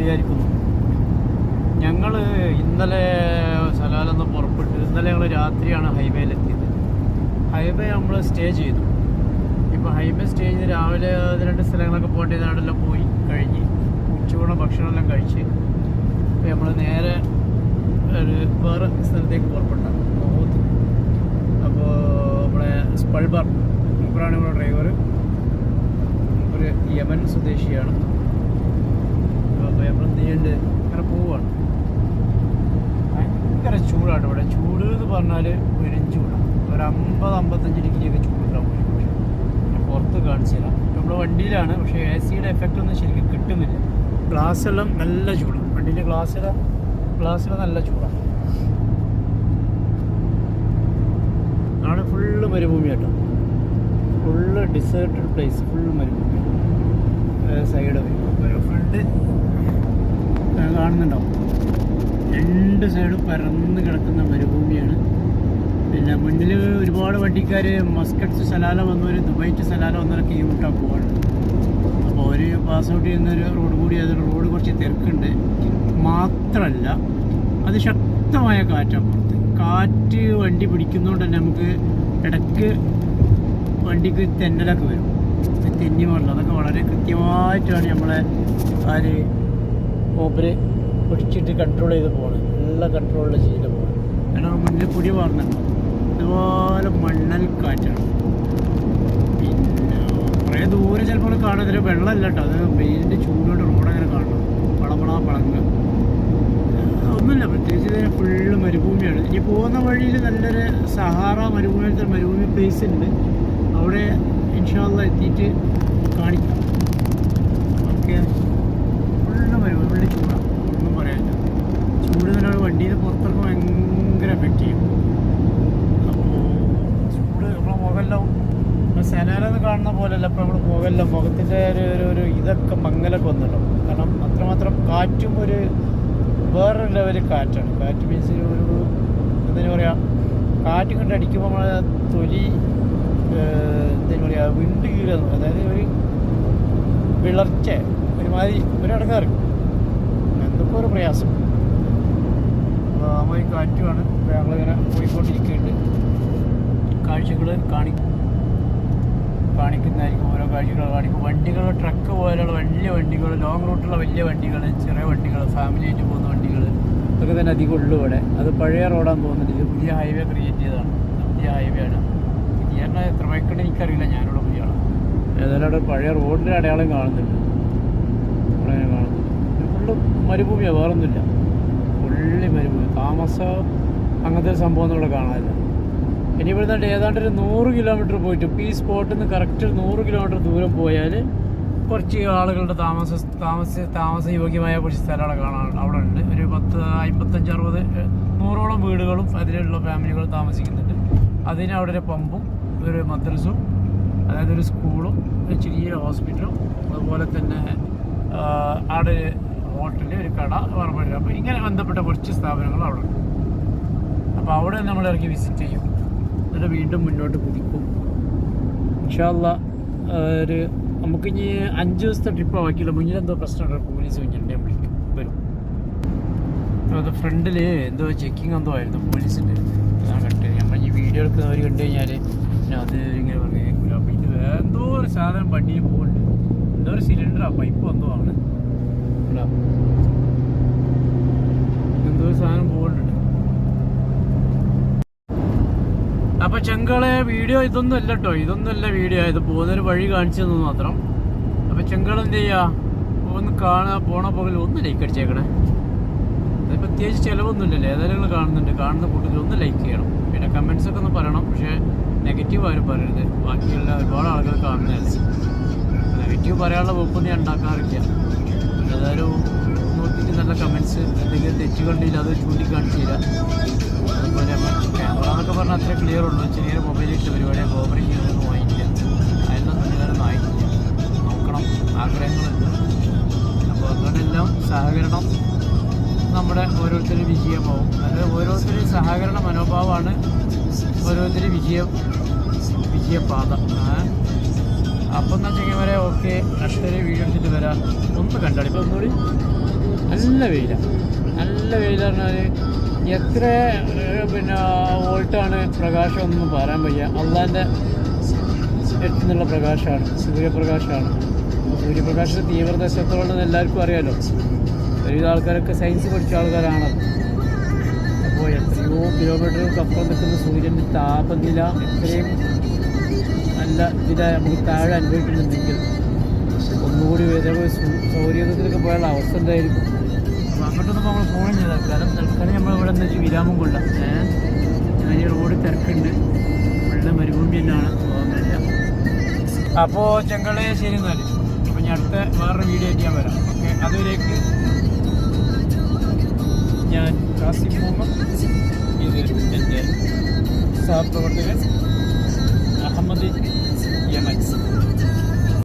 വിചാരിക്കുന്നു. ഞങ്ങൾ ഇന്നലെ സലാലൊന്ന് പുറപ്പെട്ടു. ഇന്നലെ ഞങ്ങൾ രാത്രിയാണ് ഹൈവേയിലെത്തിയത്. ഹൈവേ നമ്മൾ സ്റ്റേ ചെയ്തു. ഇപ്പോൾ ഹൈവേ സ്റ്റേ ചെയ്ത് രാവിലെ 2 സ്ഥലങ്ങളൊക്കെ പോകേണ്ടത് അവിടെല്ലാം പോയി കഴിഞ്ഞ് ഉച്ചയൂണ ഭക്ഷണമെല്ലാം കഴിച്ച് നമ്മൾ നേരെ ഒരു വേറെ സ്ഥലത്തേക്ക് പുറപ്പെട്ടാണ് നോർത്ത്. അപ്പോൾ നമ്മുടെ സ്പൾബർ മൂപ്പറാണ് നമ്മുടെ ഡ്രൈവർ. ഒരു യമൻ സ്വദേശിയാണ്. അപ്പോൾ നമ്മൾ എന്ത് ചെയ്യുന്നുണ്ട്, അങ്ങനെ പോവുകയാണ്. ഭയങ്കര ചൂടാണ് ഇവിടെ. ചൂട് എന്ന് പറഞ്ഞാൽ പെരും ചൂടാണ്. ഒരു 50-55 ഡിഗ്രിയൊക്കെ ചൂടുണ്ടാവും. പുറത്ത് കാണിച്ചു തരാം. നമ്മുടെ വണ്ടിയിലാണ്, പക്ഷേ AC-യുടെ എഫക്റ്റ് ഒന്നും ശരിക്കും കിട്ടുന്നില്ല. ഗ്ലാസ്സെല്ലാം നല്ല ചൂടാണ്. വണ്ടീൻ്റെ ഗ്ലാസ്സിലെ നല്ല ചൂടാണ്. അവിടെ ഫുള്ള് മരുഭൂമി കേട്ടോ. ഫുള്ള് ഡിസേർട്ടഡ് പ്ലേസ്, ഫുള്ള് മരുഭൂമി. സൈഡ് ഒരു ഫ്രണ്ട് കാണുന്നുണ്ടാവും. 2 സൈഡും പരന്ന് കിടക്കുന്ന മരുഭൂമിയാണ്. പിന്നെ മുന്നിൽ ഒരുപാട് വണ്ടിക്കാർ മസ്കറ്റ് സലാല വന്നവർ, ദുബായ് ടു സലാല വന്നവരൊക്കെ ഈ റൂട്ടാണ് പോവാണ്. അപ്പോൾ അവർ പാസ് ഔട്ട് ചെയ്യുന്നൊരു റോഡ് കൂടി, അതൊരു റോഡ് കുറച്ച് തിരക്കുണ്ട്. മാത്രമല്ല അത് ശക്തമായ കാറ്റാണ് പുറത്ത്. കാറ്റ് വണ്ടി പിടിക്കുന്നതുകൊണ്ട് തന്നെ നമുക്ക് ഇടയ്ക്ക് വണ്ടിക്ക് തെന്നലൊക്കെ വരും, തെന്നി പോകണം. അതൊക്കെ വളരെ കൃത്യമായിട്ടാണ് നമ്മളെ ആര് ഓപ്പര് പിടിച്ചിട്ട് കൺട്രോൾ ചെയ്ത് പോകണം. നല്ല കൺട്രോളിൽ ചെയ്ത് പോകണം. കാരണം മുന്നിൽ പൊടി വാർന്നുണ്ടോ, അതുപോലെ മണ്ണൽ കാറ്റാണ്. പിന്നെ കുറേ ദൂരെ ചിലപ്പോൾ കാണുന്നതിൽ വെള്ളമല്ല കേട്ടോ, അത് വെയിലിൻ്റെ ചൂടുകൊണ്ട് റോഡങ്ങനെ കാണണം. പളങ്ങ ഒന്നുമില്ല, പ്രത്യേകിച്ച് ഇതിന് ഫുള്ള് മരുഭൂമിയാണ്. ഇനി പോകുന്ന വഴിയിൽ നല്ലൊരു സഹാറ മരുഭൂമി പ്ലേസ് ഉണ്ട്. അവിടെ ഇൻഷാ അല്ലാഹ് എത്തിയിട്ട് കാണിക്കാം. ഓക്കെ, ഫുള്ള് മരുഭൂമി, ഫുള്ള് ചൂടാണ്, ഒന്നും പറയാനില്ല. ചൂട് തന്നെ വണ്ടിയിൽ പുറത്തിറക്കുമ്പോൾ ഭയങ്കര എഫക്റ്റ് ചെയ്യും. അപ്പോൾ ചൂട് നമ്മളെ മുഖമെല്ലാം സലാലെന്ന് കാണുന്ന പോലെയല്ല. ഇപ്പോൾ നമ്മൾ മുഖത്തിൻ്റെ ഒരു ഇതൊക്കെ മങ്ങലൊക്കെ വന്നല്ലോ. കാരണം അത്രമാത്രം കാറ്റും ഒരു വേറൊരു ലെവൽ കാറ്റാണ്. കാറ്റ് മീൻസ് ഒരു എന്താ പറയുക, കാറ്റ് കൊണ്ട് അടിക്കുമ്പോൾ നമ്മളെ തൊലി എന്താ പറയുക, വിണ്ട് കീറുന്നു. അതായത് ഒരു വിളർച്ച, ഒരുമാതിരി ഒരടങ്ങാറ്, എന്തൊക്കെ ഒരു പ്രയാസം. അപ്പോൾ ആ മാതിരി കാറ്റുമാണ്. ഇപ്പോൾ ഞങ്ങളിങ്ങനെ പോയിക്കൊണ്ടിരിക്കുന്നുണ്ട്. കാഴ്ചകൾ കാണിക്കുന്നതായിരിക്കും. ഓരോ കാഴ്ചകൾ കാണിക്കും. വണ്ടികൾ, ട്രക്ക് പോലെയുള്ള വലിയ വണ്ടികൾ, ലോങ് റൂട്ടുള്ള വലിയ വണ്ടികൾ, ചെറിയ വണ്ടികൾ, ഫാമിലി ആയിട്ട് പോകുന്ന വണ്ടികൾ ഇതൊക്കെ തന്നെ അധികം ഉള്ളു ഇവിടെ. അത് പഴയ റോഡാന്ന് തോന്നുന്നുണ്ട്. ഇത് പുതിയ ഹൈവേ ക്രിയേറ്റ് ചെയ്തതാണ്. പുതിയ ഹൈവേ ആണ്. ഞാൻ എത്ര ബൈക്കുണ്ട് എനിക്കറിയില്ല, ഞാനിവിടെ പുതിയ ആളാണ്. ഏതായാലും അവിടെ പഴയ റോഡിൻ്റെ അടയാളം കാണുന്നുണ്ട്. അവിടെ കാണുന്നുണ്ട്. ഫുള്ള് മരുഭൂമിയാണ്, വേറൊന്നുമില്ല. ഫുള്ളി മരുഭൂമി. താമസം അങ്ങനത്തെ സംഭവമൊന്നും ഇവിടെ കാണാനില്ല. ഇനി ഇവിടുന്ന് ഏതാണ്ട് ഒരു 100 കിലോമീറ്റർ പോയിട്ട് ഈ സ്പോട്ടിൽ നിന്ന് കറക്റ്റ് 100 കിലോമീറ്റർ ദൂരം പോയാൽ കുറച്ച് ആളുകളുടെ താമസയോഗ്യമായ കുറച്ച് സ്ഥലങ്ങൾ കാണാൻ അവിടെ ഉണ്ട്. ഒരു 10, 55, 60, 100ഓളം വീടുകളും അതിലുള്ള ഫാമിലികളും താമസിക്കുന്നുണ്ട്. അതിന് അവിടെ ഒരു പമ്പും ഒരു മദ്രസും, അതായത് ഒരു സ്കൂളും ഒരു ചെറിയ ഹോസ്പിറ്റലും, അതുപോലെ തന്നെ അവിടെ ഹോട്ടല്, ഒരു കട, പറമ്പ്. അപ്പോൾ ഇങ്ങനെ ബന്ധപ്പെട്ട കുറച്ച് സ്ഥാപനങ്ങൾ അവിടെ ഉണ്ട്. അപ്പോൾ അവിടെ നമ്മൾ ഇറങ്ങി വിസിറ്റ് ചെയ്യും. എന്നിട്ട് വീണ്ടും മുന്നോട്ട് കുതിക്കും ഇൻഷാ അല്ലാഹ്. ഒരു നമുക്കിനി 5 ദിവസത്തെ ട്രിപ്പ് ആക്കിയില്ല. മുന്നിലെന്തോ പ്രശ്നമുണ്ട്, പോലീസ് മുന്നിൽ വരും. അത് ഫ്രണ്ടിൽ എന്തോ ചെക്കിങ് എന്തോ ആയിരുന്നു പോലീസിൻ്റെ. ഞാൻ കണ്ടത്, നമ്മൾ ഈ വീഡിയോ എടുക്കുന്നവർ കണ്ടു കഴിഞ്ഞാൽ പിന്നെ അത് ഇങ്ങനെ പറഞ്ഞു കേൾക്കില്ല. അപ്പോൾ ഇത് എന്തോ ഒരു സാധനം വണ്ടിയിൽ പോകുന്നുണ്ട്. എന്തോ ഒരു സിലിണ്ടറാ, പൈപ്പ് എന്തോ ആണ്, എന്തോ ഒരു സാധനം പോകുന്നുണ്ട്. അപ്പോൾ ചെങ്കളെ വീഡിയോ ഇതൊന്നും അല്ല കേട്ടോ, ഇതൊന്നുമല്ല വീഡിയോ. ഇത് പോകുന്നൊരു വഴി കാണിച്ചു തന്നു മാത്രം. അപ്പോൾ ചെങ്കൾ എന്ത് ചെയ്യുക, ഒന്ന് പോണ പോകൽ ഒന്ന് ലൈക്ക് അടിച്ചേക്കണേ. അത് പ്രത്യേകിച്ച് ചിലവൊന്നുമില്ലല്ലോ. ഏതായാലും നിങ്ങൾ കാണുന്നുണ്ട്, കാണുന്ന കൂട്ടത്തിൽ ഒന്ന് ലൈക്ക് ചെയ്യണം. പിന്നെ കമൻസൊക്കെ ഒന്ന് പറയണം. പക്ഷേ നെഗറ്റീവ് ആരും പറയരുത്. ബാക്കിയുള്ള ഒരുപാട് ആളുകൾ കാണുന്നതല്ലേ. നെഗറ്റീവ് പറയാനുള്ള വകുപ്പൊന്നും ഞാൻ ഉണ്ടാക്കാറില്ല. ഏതായാലും നോക്കിയിട്ട് നല്ല കമൻസ്, എന്തെങ്കിലും തെറ്റുകളുണ്ടെങ്കിൽ അത് ചൂണ്ടിക്കാണിച്ചു തരാം. അതുപോലെ ക്യാമറ എന്നൊക്കെ പറഞ്ഞാൽ അത്ര ക്ലിയർ ഉള്ളൂ. ചെറിയൊരു മൊബൈലിട്ട് പരിപാടിയെ ഓപ്പറേറ്റ് ചെയ്യുന്നതൊന്നും വാങ്ങിക്കില്ല. അതിനൊന്നും ഇതുവരെയൊന്നും ആയിട്ടില്ല. നോക്കണം, ആഗ്രഹങ്ങളുണ്ട്. അപ്പോൾ അങ്ങനെയെല്ലാം സഹകരണം നമ്മുടെ ഓരോരുത്തരും വിജയമാവും. അതായത് ഓരോരുത്തരും സഹകരണ മനോഭാവമാണ് ഓരോരുത്തരും വിജയപാത. അപ്പം എന്ന് വെച്ചെങ്കിൽ വരെ ഓക്കെ, അടുത്തൊരു വീഡിയോ എടുത്തിട്ട് വരാം. ഒന്ന് കണ്ടാൽ ഇപ്പോൾ ഒന്നുകൂടി നല്ല വെയിലാണ്. നല്ല വെയിൽ പറഞ്ഞാൽ എത്ര പിന്നെ വോൾട്ടാണ് പ്രകാശം ഒന്നും പറയാൻ വയ്യ. അള്ളാൻ്റെ അടുത്തുനിന്നുള്ള പ്രകാശമാണ്, സൂര്യപ്രകാശമാണ്. സൂര്യപ്രകാശത്തിൻ്റെ തീവ്രത എത്രത്തോളം എല്ലാവർക്കും അറിയാമല്ലോ. ഒരുവിധ ആൾക്കാരൊക്കെ സയൻസ് പഠിച്ച ആൾക്കാരാണത്. അപ്പോൾ എത്രയോ കിലോമീറ്ററുകൾക്ക് അപ്പുറം നിൽക്കുന്ന സൂര്യൻ്റെ താപനില എത്രയും നല്ല ഇതിലായി നമുക്ക് താഴെ അനുഭവിക്കുന്നുണ്ടെങ്കിൽ ഒന്നുകൂടി സൗകര്യത്തിലൊക്കെ പോയാലുള്ള അവസ്ഥ എന്തായിരിക്കും. അപ്പോൾ അങ്ങോട്ടൊന്നും നമ്മൾ ഫോൺ ചെയ്ത് തൽക്കാലം നമ്മളിവിടെ നിന്ന് വെച്ച് വിരാമം കൊള്ളാം. ഈ റോഡ് തിരക്കുണ്ട്, വെള്ളം മരുഭൂമി തന്നെയാണ്, പോകുന്നില്ല. അപ്പോൾ ചെങ്കളെ ശരി എന്നാൽ. അപ്പോൾ ഞാൻ അടുത്ത വേറൊരു വീഡിയോ ആയിട്ട് ഞാൻ വരാം. ഓക്കെ, അതുവരേക്ക് ഞാൻ കാസിം മുഹമ്മദ്, ഇത് എൻ്റെ സഹപ്രവർത്തകൻ അഹമ്മദ് യമൻ.